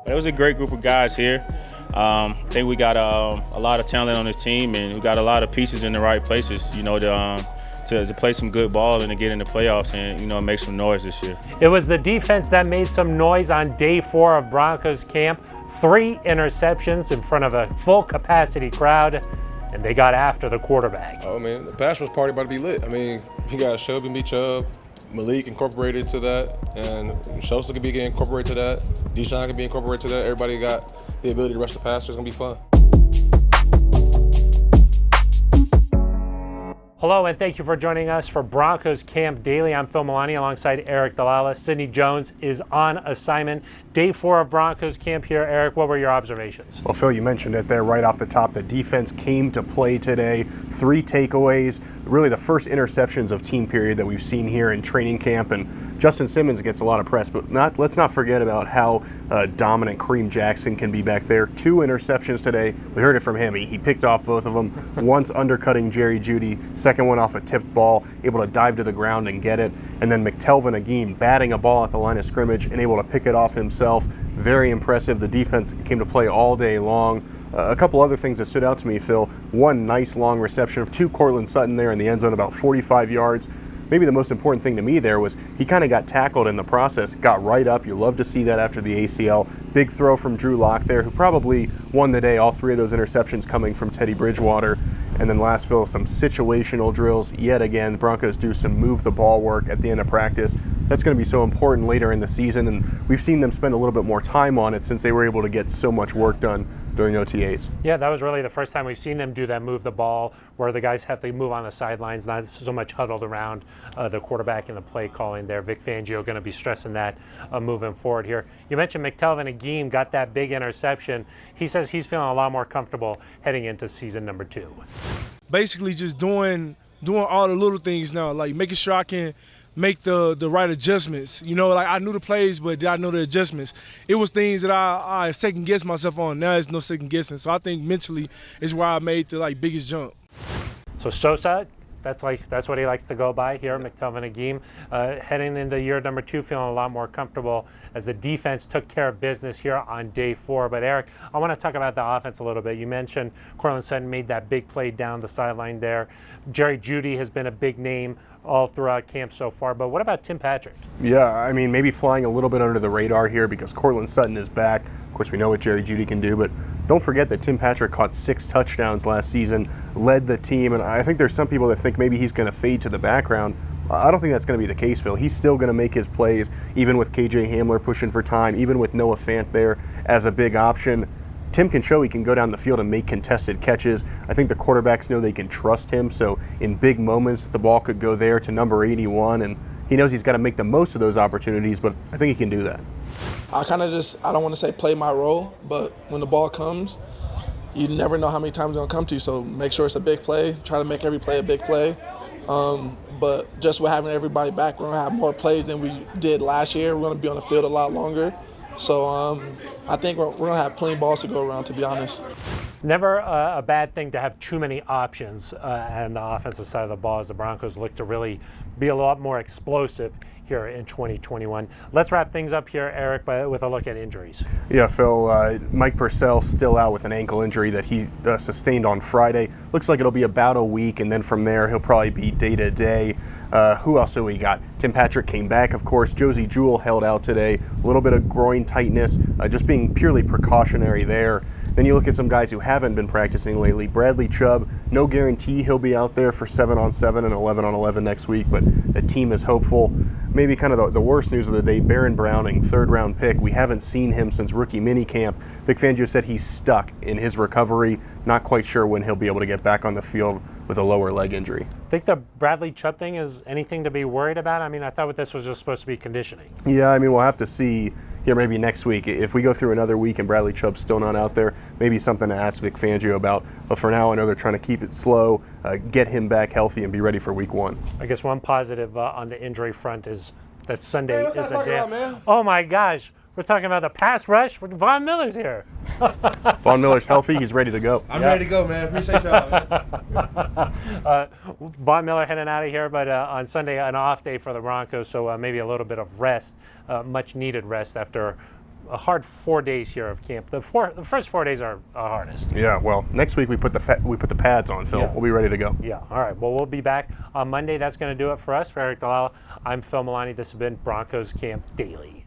It was a great group of guys here. I think we got a lot of talent on this team, and we got a lot of pieces in the right places, to play some good ball and to get in the playoffs and, make some noise this year. It was the defense that made some noise on day 4 of Broncos camp. 3 interceptions in front of a full capacity crowd, and they got after the quarterback. Oh, man, the pass rush party about to be lit. I mean, you got Chubb and Chubb, Malik incorporated to that, and Schultz could be getting incorporated to that. Deshaun could be incorporated to that. Everybody got the ability to rush the passer. It's going to be fun. Hello, and thank you for joining us for Broncos Camp Daily. I'm Phil Milani alongside Eric Dalala. Sidney Jones is on assignment. Day 4 of Broncos Camp here. Eric, what were your observations? Well, Phil, you mentioned it there right off the top. The defense came to play today. 3 takeaways, really the first interceptions of team period that we've seen here in training camp. And Justin Simmons gets a lot of press, but let's not forget about how dominant Kareem Jackson can be back there. 2 interceptions today. We heard it from him. He picked off both of them. Once undercutting Jerry Jeudy, second one off a tipped ball, able to dive to the ground and get it. And then McTelvin Agim batting a ball at the line of scrimmage and able to pick it off himself. Very impressive. The defense came to play all day long. A couple other things that stood out to me, Phil. One nice long reception to Courtland Sutton there in the end zone, about 45 yards. Maybe the most important thing to me there was he kind of got tackled in the process, got right up. You love to see that after the ACL. Big throw from Drew Lock there, who probably won the day. All 3 of those interceptions coming from Teddy Bridgewater. And then last, Phil, some situational drills. Yet again, the Broncos do some move the ball work at the end of practice. That's going to be so important later in the season, and we've seen them spend a little bit more time on it since they were able to get so much work done during OTAs. Yeah, that was really the first time we've seen them do that move the ball, where the guys have to move on the sidelines, not so much huddled around the quarterback and the play calling there. Vic Fangio going to be stressing that moving forward here. You mentioned McTelvin Agim got that big interception. He says he's feeling a lot more comfortable heading into season number 2. Basically just doing all the little things now, like making sure I can make the right adjustments. Like I knew the plays, but did I know the adjustments? It was things that I second-guessed myself on. Now it's no second-guessing. So I think mentally is where I made the biggest jump. So Sosa, that's what he likes to go by here, McTelvin Agim. Heading into year number 2, feeling a lot more comfortable as the defense took care of business here on day 4. But Eric, I want to talk about the offense a little bit. You mentioned Courtland Sutton made that big play down the sideline there. Jerry Jeudy has been a big name all throughout camp so far, but what about Tim Patrick? Yeah, I mean, maybe flying a little bit under the radar here because Courtland Sutton is back. Of course, we know what Jerry Jeudy can do, but don't forget that Tim Patrick caught 6 touchdowns last season, led the team, and I think there's some people that think maybe he's going to fade to the background. I don't think that's going to be the case, Phil. He's still going to make his plays, even with KJ Hamler pushing for time, even with Noah Fant there as a big option. Tim can show he can go down the field and make contested catches. I think the quarterbacks know they can trust him, so in big moments, the ball could go there to number 81, and he knows he's got to make the most of those opportunities, but I think he can do that. I don't want to say play my role, but when the ball comes, you never know how many times it's going to come to you, so make sure it's a big play. Try to make every play a big play. But just with having everybody back, we're going to have more plays than we did last year. We're going to be on the field a lot longer. So I think we're going to have plenty of balls to go around, to be honest. Never a bad thing to have too many options on the offensive side of the ball as the Broncos look to really be a lot more explosive here in 2021. Let's wrap things up here, Eric, with a look at injuries. Yeah, Phil, Mike Purcell still out with an ankle injury that he sustained on Friday. Looks like it'll be about a week, and then from there he'll probably be day-to-day. Who else do we got? Tim Patrick came back, of course. Josie Jewell held out today. A little bit of groin tightness, just being purely precautionary there. Then you look at some guys who haven't been practicing lately. Bradley Chubb, no guarantee he'll be out there for 7-on-7 and 11-on-11 next week, but the team is hopeful. Maybe kind of the worst news of the day, Baron Browning, 3rd-round pick. We haven't seen him since rookie minicamp. Vic Fangio said he's stuck in his recovery. Not quite sure when he'll be able to get back on the field with a lower leg injury. Think the Bradley Chubb thing is anything to be worried about? I mean, I thought this was just supposed to be conditioning. Yeah, I mean, we'll have to see here maybe next week. If we go through another week and Bradley Chubb's still not out there, maybe something to ask Vic Fangio about. But for now, I know they're trying to keep it slow, get him back healthy, and be ready for week 1. I guess one positive on the injury front is that Sunday What's is that a day. about, man? Oh my gosh, we're talking about the pass rush. Von Miller's here. Von Miller's healthy. He's ready to go. I'm ready to go, man. Appreciate y'all. Von Miller heading out of here, but on Sunday, an off day for the Broncos, so maybe a little bit of rest, much needed rest after a hard 4 days here of camp. The first 4 days are hardest. Yeah, well, next week we put the pads on, Phil. Yeah. We'll be ready to go. Yeah, all right. Well, we'll be back on Monday. That's going to do it for us. For Eric Dalala, I'm Phil Milani. This has been Broncos Camp Daily.